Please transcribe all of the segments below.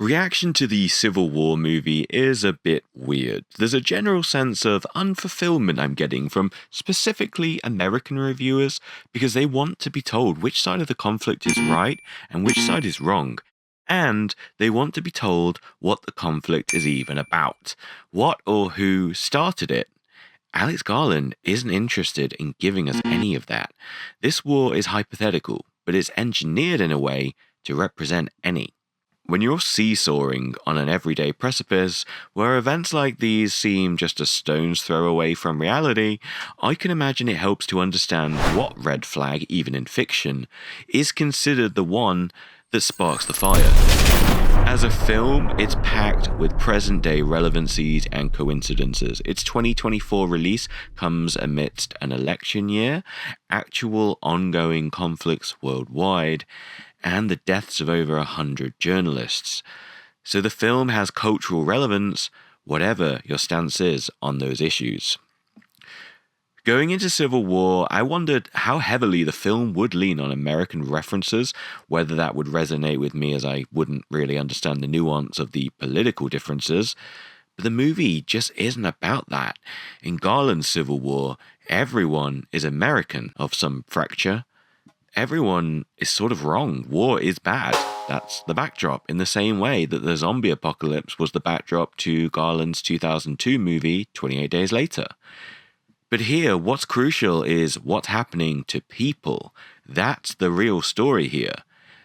Reaction to the Civil War movie is a bit weird. There's a general sense of unfulfillment I'm getting from specifically American reviewers because they want to be told which side of the conflict is right and which side is wrong. And they want to be told what the conflict is even about, what or who started it. Alex Garland isn't interested in giving us any of that. This war is hypothetical, but it's engineered in a way to represent any. When you're seesawing on an everyday precipice, where events like these seem just a stone's throw away from reality, I can imagine it helps to understand what red flag, even in fiction, is considered the one that sparks the fire. As a film, it's packed with present-day relevancies and coincidences. Its 2024 release comes amidst an election year, actual ongoing conflicts worldwide, and the deaths of over 100 journalists. So the film has cultural relevance, whatever your stance is on those issues. Going into Civil War, I wondered how heavily the film would lean on American references, whether that would resonate with me as I wouldn't really understand the nuance of the political differences. But the movie just isn't about that. In Garland's Civil War, everyone is American of some fracture. Everyone is sort of wrong. War is bad. That's the backdrop, in the same way that the zombie apocalypse was the backdrop to Garland's 2002 movie, 28 Days Later. But here, what's crucial is what's happening to people. That's the real story here.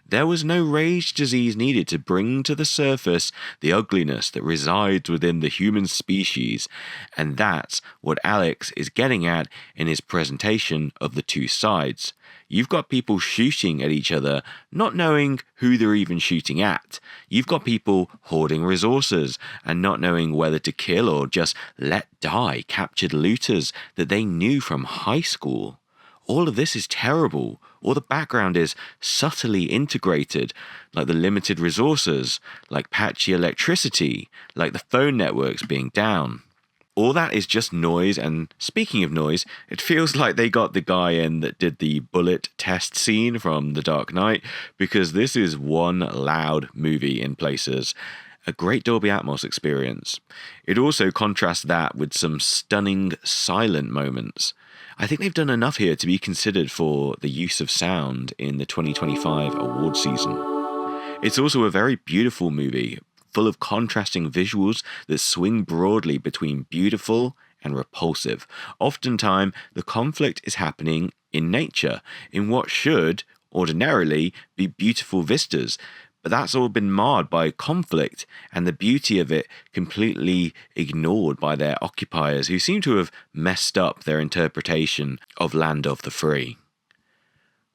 There was no rage disease needed to bring to the surface the ugliness that resides within the human species, and that's what Alex is getting at in his presentation of the two sides. You've got people shooting at each other, not knowing who they're even shooting at. You've got people hoarding resources and not knowing whether to kill or just let die captured looters that they knew from high school. All of this is terrible. All the background is subtly integrated, like the limited resources, like patchy electricity, like the phone networks being down. All that is just noise, and speaking of noise, it feels like they got the guy in that did the bullet test scene from The Dark Knight, because this is one loud movie in places. A great Dolby Atmos experience. It also contrasts that with some stunning silent moments. I think they've done enough here to be considered for the use of sound in the 2025 award season. It's also a very beautiful movie, full of contrasting visuals that swing broadly between beautiful and repulsive. Oftentimes, the conflict is happening in nature, in what should ordinarily be beautiful vistas, but that's all been marred by conflict and the beauty of it completely ignored by their occupiers, who seem to have messed up their interpretation of Land of the Free.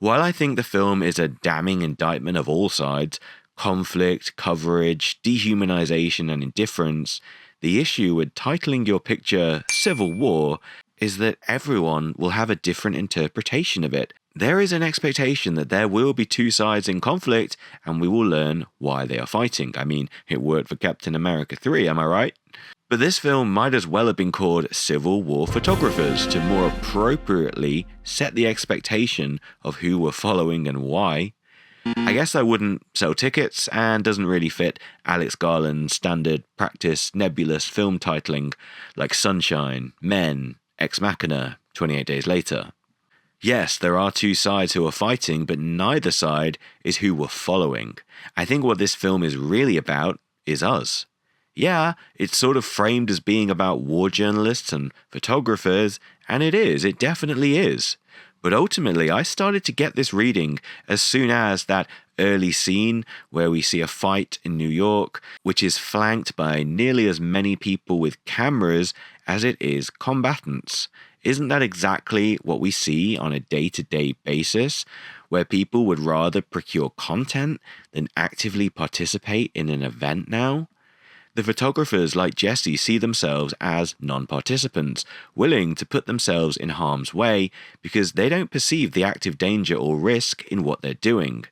While I think the film is a damning indictment of all sides, conflict, coverage, dehumanization, and indifference, the issue with titling your picture Civil War is that everyone will have a different interpretation of it. There is an expectation that there will be two sides in conflict, and we will learn why they are fighting. I mean, it worked for Captain America 3, am I right? But this film might as well have been called Civil War Photographers to more appropriately set the expectation of who we're following and why. I guess that wouldn't sell tickets and doesn't really fit Alex Garland's standard practice nebulous film titling like Sunshine, Men, Ex Machina, 28 Days Later. Yes, there are two sides who are fighting, but neither side is who we're following. I think what this film is really about is us. Yeah, it's sort of framed as being about war journalists and photographers, and it definitely is. But ultimately, I started to get this reading as soon as that early scene where we see a fight in New York, which is flanked by nearly as many people with cameras as it is combatants. Isn't that exactly what we see on a day-to-day basis, where people would rather procure content than actively participate in an event now? The photographers like Jesse see themselves as non-participants, willing to put themselves in harm's way because they don't perceive the active danger or risk in what they're doing.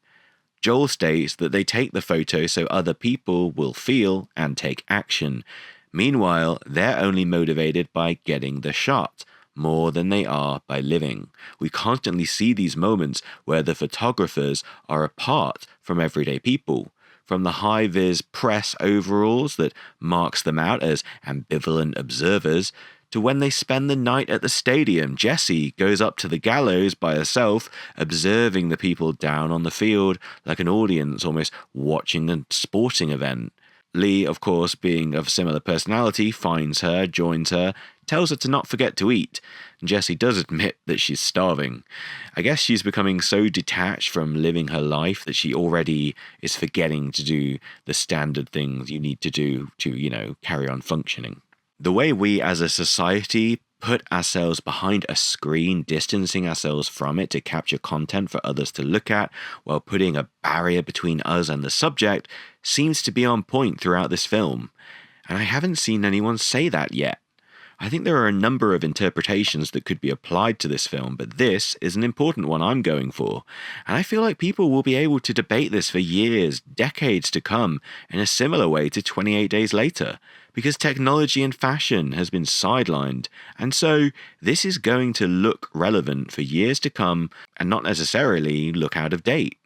Joel states that they take the photo so other people will feel and take action. Meanwhile, they're only motivated by getting the shot, more than they are by living. We constantly see these moments where the photographers are apart from everyday people. From the high-vis press overalls that marks them out as ambivalent observers, to when they spend the night at the stadium, Jessie goes up to the gallows by herself, observing the people down on the field like an audience, almost watching a sporting event. Lee, of course, being of similar personality, finds her, joins her, tells her to not forget to eat. Jessie does admit that she's starving. I guess she's becoming so detached from living her life that she already is forgetting to do the standard things you need to do to, carry on functioning. The way we as a society put ourselves behind a screen, distancing ourselves from it to capture content for others to look at, while putting a barrier between us and the subject, seems to be on point throughout this film. And I haven't seen anyone say that yet. I think there are a number of interpretations that could be applied to this film, but this is an important one I'm going for. And I feel like people will be able to debate this for years, decades to come, in a similar way to 28 Days Later, because technology and fashion has been sidelined, and so this is going to look relevant for years to come and not necessarily look out of date.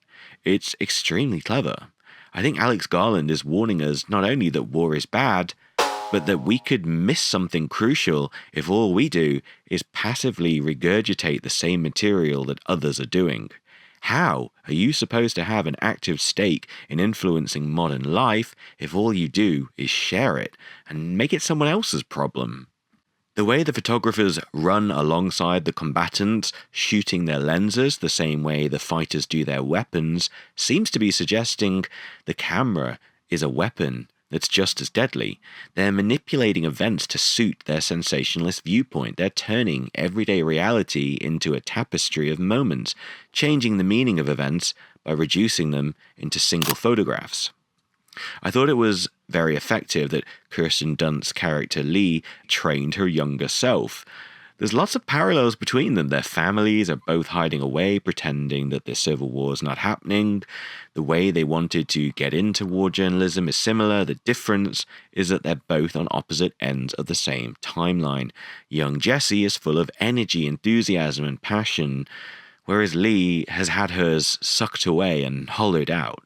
It's extremely clever. I think Alex Garland is warning us not only that war is bad, but that we could miss something crucial if all we do is passively regurgitate the same material that others are doing. How are you supposed to have an active stake in influencing modern life if all you do is share it and make it someone else's problem? The way the photographers run alongside the combatants, shooting their lenses the same way the fighters do their weapons, seems to be suggesting the camera is a weapon that's just as deadly. They're manipulating events to suit their sensationalist viewpoint. They're turning everyday reality into a tapestry of moments, changing the meaning of events by reducing them into single photographs. I thought it was very effective that Kirsten Dunst's character Lee trained her younger self. There's lots of parallels between them. Their families are both hiding away, pretending that the Civil War is not happening. The way they wanted to get into war journalism is similar. The difference is that they're both on opposite ends of the same timeline. Young Jessie is full of energy, enthusiasm, and passion, whereas Lee has had hers sucked away and hollowed out.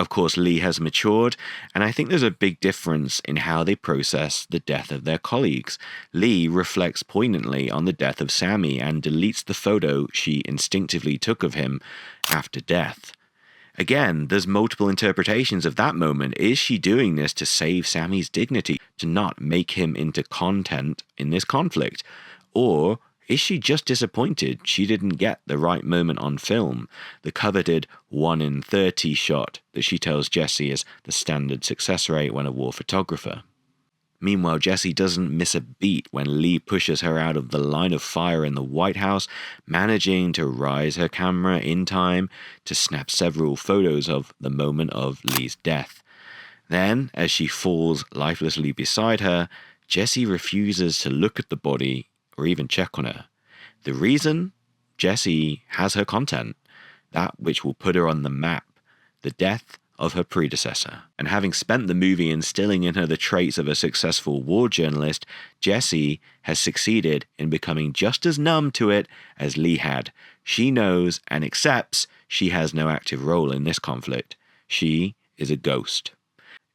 Of course, Lee has matured, and I think there's a big difference in how they process the death of their colleagues. Lee reflects poignantly on the death of Sammy and deletes the photo she instinctively took of him after death. Again, there's multiple interpretations of that moment. Is she doing this to save Sammy's dignity, to not make him into content in this conflict? Or is she just disappointed she didn't get the right moment on film, the coveted 1 in 30 shot that she tells Jessie is the standard success rate when a war photographer? Meanwhile, Jessie doesn't miss a beat when Lee pushes her out of the line of fire in the White House, managing to rise her camera in time to snap several photos of the moment of Lee's death. Then, as she falls lifelessly beside her, Jessie refuses to look at the body or even check on her. The reason? Jessie has her content, that which will put her on the map, the death of her predecessor. And having spent the movie instilling in her the traits of a successful war journalist, Jessie has succeeded in becoming just as numb to it as Lee had. She knows and accepts she has no active role in this conflict. She is a ghost.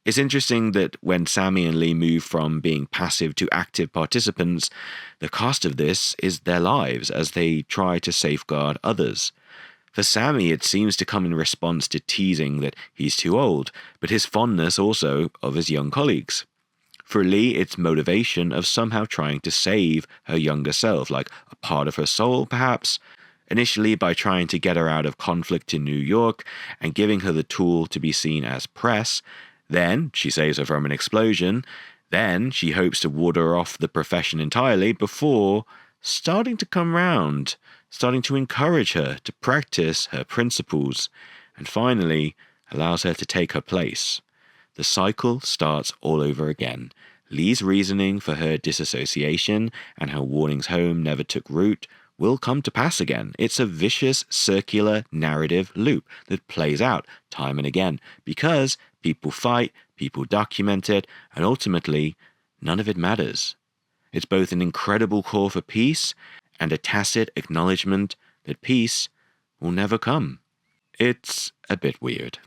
It's interesting that when Sammy and Lee move from being passive to active participants, the cost of this is their lives as they try to safeguard others. For Sammy, it seems to come in response to teasing that he's too old, but his fondness also of his young colleagues. For Lee, it's motivation of somehow trying to save her younger self, like a part of her soul, perhaps. Initially by trying to get her out of conflict in New York and giving her the tool to be seen as press. Then she saves her from an explosion. Then she hopes to ward her off the profession entirely before starting to come round, starting to encourage her to practice her principles, and finally allows her to take her place. The cycle starts all over again. Lee's reasoning for her disassociation and her warnings home never took root will come to pass again. It's a vicious circular narrative loop that plays out time and again because people fight, people document it, and ultimately, none of it matters. It's both an incredible call for peace and a tacit acknowledgement that peace will never come. It's a bit weird.